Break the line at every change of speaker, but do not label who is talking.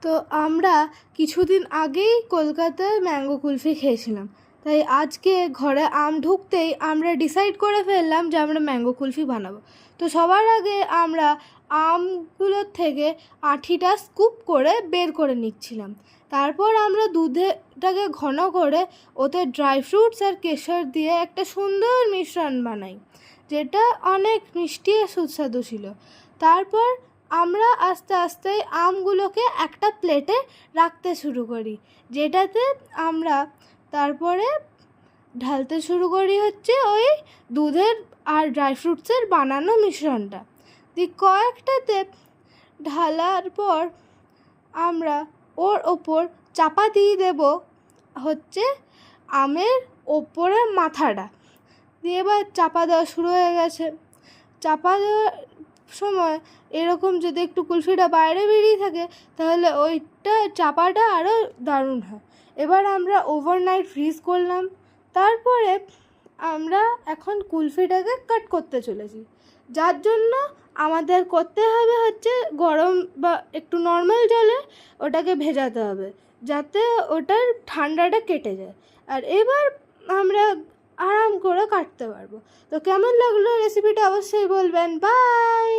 তো আমরা কিছুদিন আগেই কলকাতায় ম্যাঙ্গো কুলফি খেয়েছিলাম, তাই আজকে ঘরে আম ঢুকতেই আমরা ডিসাইড করে ফেললাম যে আমরা ম্যাঙ্গো কুলফি বানাবো। তো সবার আগে আমরা আমগুলোর থেকে আঁঠিটা স্কুপ করে বের করে নিচ্ছিলাম। তারপর আমরা দুধটাকে ঘন করে ওতে ড্রাই ফ্রুটস আর কেশর দিয়ে একটা সুন্দর মিশ্রণ বানাই, যেটা অনেক মিষ্টি আর সুস্বাদু ছিল। তারপর আমরা আস্তে আস্তে আমগুলোকে একটা প্লেটে রাখতে শুরু করি, যেটাতে আমরা তারপরে ঢালতে শুরু করি হচ্ছে ওই দুধের আর ড্রাই ফ্রুটসের বানানো মিশ্রণটা। কয়েকটাতে ঢালার পর আমরা ওর ওপর চাপা দিয়ে দেব হচ্ছে আমের ওপরের মাথাটা দিয়ে। এবার চাপা দেওয়া শুরু হয়ে গেছে। চাপা দেওয়ার সময় এরকম যদি একটু কুলফিটা বাইরে বেরিয়ে থাকে তাহলে ওইটা চাপাটা আরও দারুণ হয়। এবার আমরা ওভারনাইট ফ্রিজ করলাম। তারপরে আমরা এখন কুলফিটাকে কাট করতে চলেছি, যার জন্য আমাদের করতে হবে হচ্ছে গরম বা একটু নর্মাল জলে ওটাকে ভেজাতে হবে, যাতে ওটার ঠান্ডাটা কেটে যায়। আর এবার আমরা আরাম করে কাটতে পারবো। তো কেমন লাগলো রেসিপিটা অবশ্যই বলবেন। বাই।